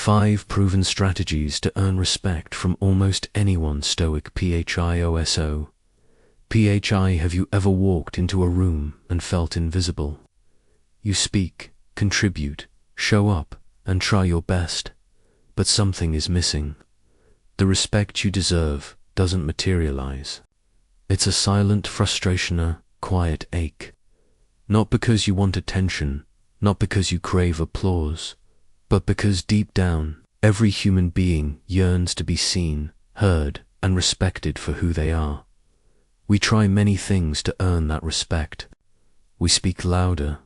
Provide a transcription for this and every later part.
5 proven strategies to earn respect from almost anyone. Stoic PHIOSO. PHI. Have you ever walked into a room and felt invisible? You speak, contribute, show up, and try your best, but something is missing. The respect you deserve doesn't materialize. It's a silent frustration, a quiet ache. Not because you want attention, not because you crave applause, but because deep down, every human being yearns to be seen, heard, and respected for who they are. We try many things to earn that respect. We speak louder,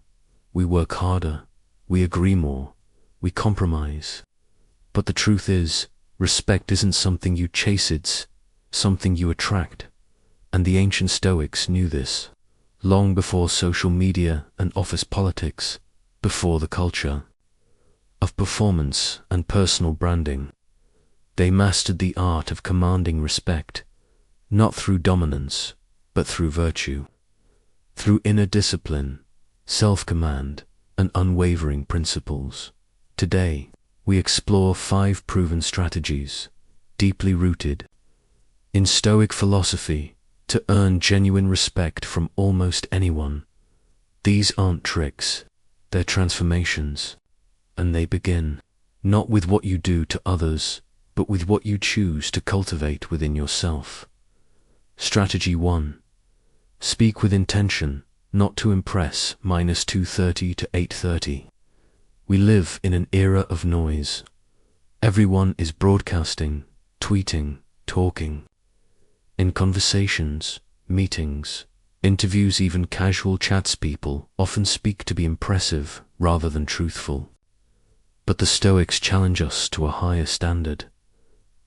we work harder, we agree more, we compromise. But the truth is, respect isn't something you chase, it's something you attract. And the ancient Stoics knew this, long before social media and office politics, before the culture of performance and personal branding. They mastered the art of commanding respect, not through dominance, but through virtue, through inner discipline, self-command, and unwavering principles. Today, we explore 5 proven strategies, deeply rooted in Stoic philosophy, to earn genuine respect from almost anyone. These aren't tricks, they're transformations. And they begin, not with what you do to others, but with what you choose to cultivate within yourself. Strategy 1. Speak with intention, not to impress. -2:30 to 8:30. We live in an era of noise. Everyone is broadcasting, tweeting, talking. In conversations, meetings, interviews, even casual chats, people often speak to be impressive rather than truthful. But the Stoics challenge us to a higher standard.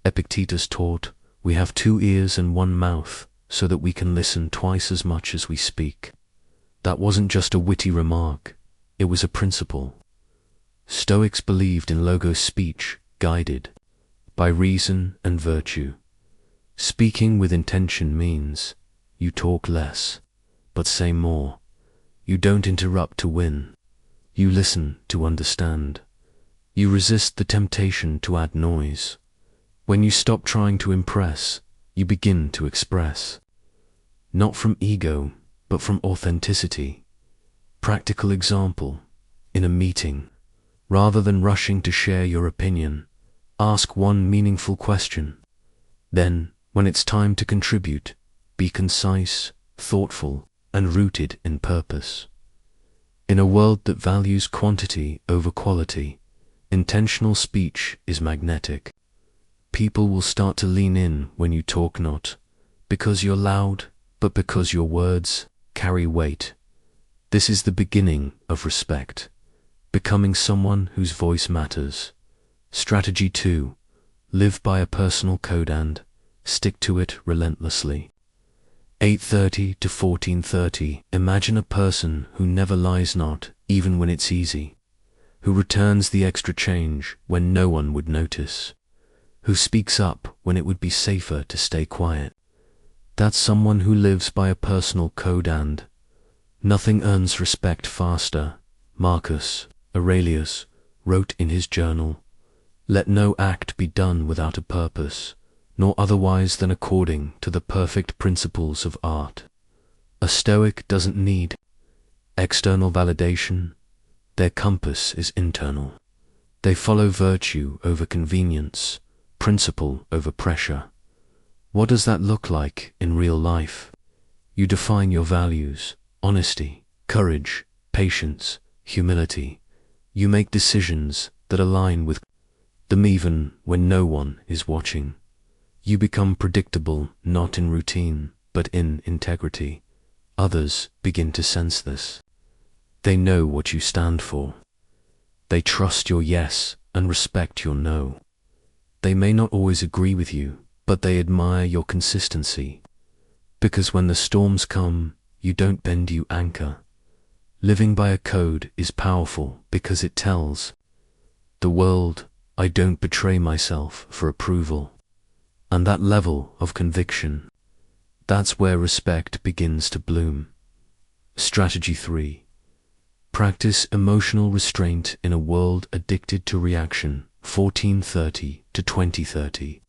Epictetus taught, we have 2 ears and 1 mouth, so that we can listen twice as much as we speak. That wasn't just a witty remark, it was a principle. Stoics believed in logos speech, guided by reason and virtue. Speaking with intention means you talk less, but say more. You don't interrupt to win. You listen to understand. You resist the temptation to add noise. When you stop trying to impress, you begin to express. Not from ego, but from authenticity. Practical example, in a meeting, rather than rushing to share your opinion, ask one meaningful question. Then, when it's time to contribute, be concise, thoughtful, and rooted in purpose. In a world that values quantity over quality, intentional speech is magnetic. People will start to lean in when you talk, not because you're loud, but because your words carry weight. This is the beginning of respect, becoming someone whose voice matters. Strategy 2. Live by a personal code and stick to it relentlessly. 8:30 to 14:30. Imagine a person who never lies, not even when it's easy, who returns the extra change when no one would notice, who speaks up when it would be safer to stay quiet. That's someone who lives by a personal code, and nothing earns respect faster. Marcus Aurelius wrote in his journal, "Let no act be done without a purpose, nor otherwise than according to the perfect principles of art." A Stoic doesn't need external validation. Their compass is internal. They follow virtue over convenience, principle over pressure. What does that look like in real life? You define your values: honesty, courage, patience, humility. You make decisions that align with them even when no one is watching. You become predictable, not in routine, but in integrity. Others begin to sense this. They know what you stand for. They trust your yes and respect your no. They may not always agree with you, but they admire your consistency. Because when the storms come, you don't bend, you anchor. Living by a code is powerful because it tells the world, I don't betray myself for approval. And that level of conviction, that's where respect begins to bloom. Strategy 3. Practice emotional restraint in a world addicted to reaction. 1430 to 2030.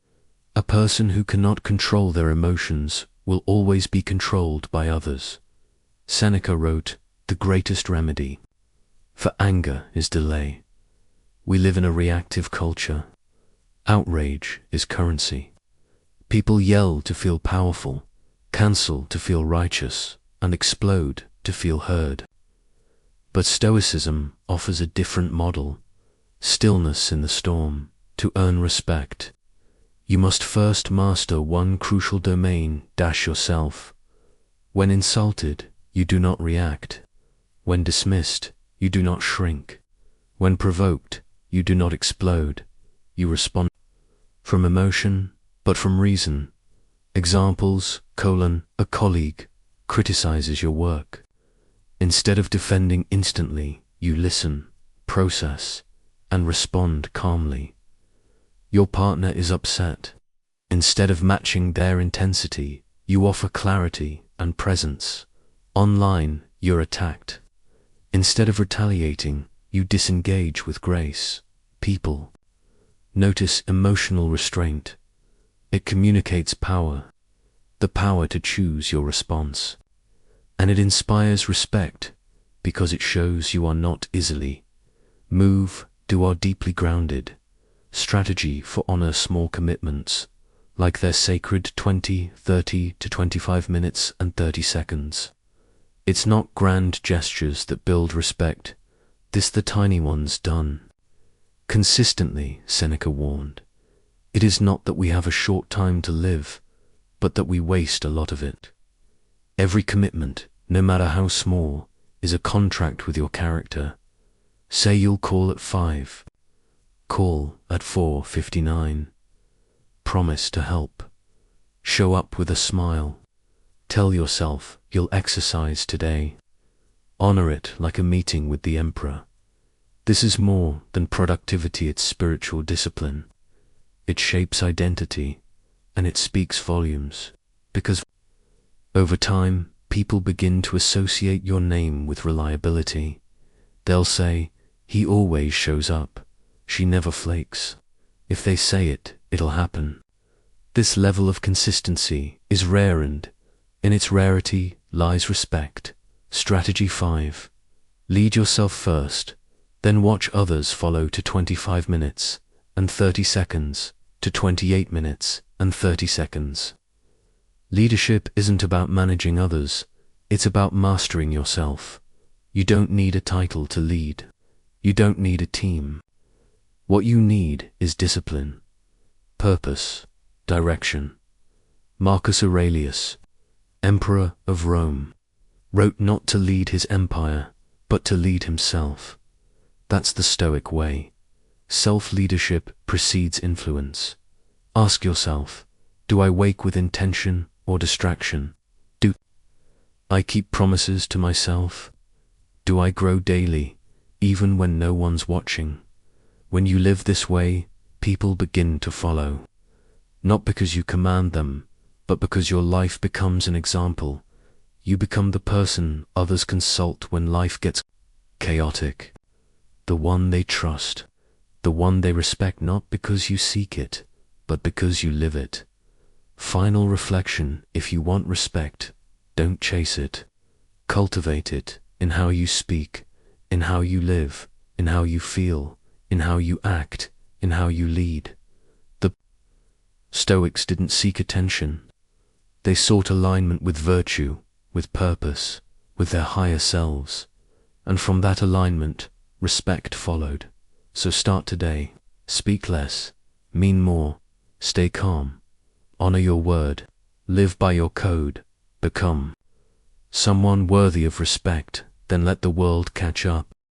A person who cannot control their emotions will always be controlled by others. Seneca wrote, "The greatest remedy for anger is delay." We live in a reactive culture. Outrage is currency. People yell to feel powerful, cancel to feel righteous, and explode to feel heard. But Stoicism offers a different model: stillness in the storm. To earn respect, you must first master one crucial domain, yourself. When insulted, you do not react. When dismissed, you do not shrink. When provoked, you do not explode. You respond from emotion, but from reason. Examples: a colleague criticizes your work. Instead of defending instantly, you listen, process, and respond calmly. Your partner is upset. Instead of matching their intensity, you offer clarity and presence. Online, you're attacked. Instead of retaliating, you disengage with grace. People notice emotional restraint. It communicates power, the power to choose your response. And it inspires respect because it shows you are not easily moved, you are deeply grounded. Strategy for honor small commitments, like their sacred 20, 30 to 25 minutes and 30 seconds. It's not grand gestures that build respect, this the tiny ones done consistently, Seneca warned. It is not that we have a short time to live, but that we waste a lot of it. Every commitment, no matter how small, is a contract with your character. Say you'll call at 5. Call at 4:59. Promise to help. Show up with a smile. Tell yourself you'll exercise today. Honor it like a meeting with the emperor. This is more than productivity, it's spiritual discipline. It shapes identity, and it speaks volumes, because over time, people begin to associate your name with reliability. They'll say, "He always shows up. She never flakes." If they say it, it'll happen. This level of consistency is rare, and in its rarity lies respect. Strategy 5. Lead yourself first, then watch others follow to 25 minutes and 30 seconds to 28 minutes and 30 seconds. Leadership isn't about managing others, it's about mastering yourself. You don't need a title to lead. You don't need a team. What you need is discipline, purpose, direction. Marcus Aurelius, Emperor of Rome, wrote not to lead his empire, but to lead himself. That's the Stoic way. Self-leadership precedes influence. Ask yourself, do I wake with intention or distraction? Do I keep promises to myself? Do I grow daily, even when no one's watching? When you live this way, people begin to follow. Not because you command them, but because your life becomes an example. You become the person others consult when life gets chaotic. The one they trust, the one they respect, not because you seek it, but because you live it. Final reflection: if you want respect, don't chase it. Cultivate it in how you speak, in how you live, in how you feel, in how you act, in how you lead. The Stoics didn't seek attention. They sought alignment with virtue, with purpose, with their higher selves. And from that alignment, respect followed. So start today. Speak less, mean more, stay calm, honor your word, live by your code, become someone worthy of respect, then let the world catch up.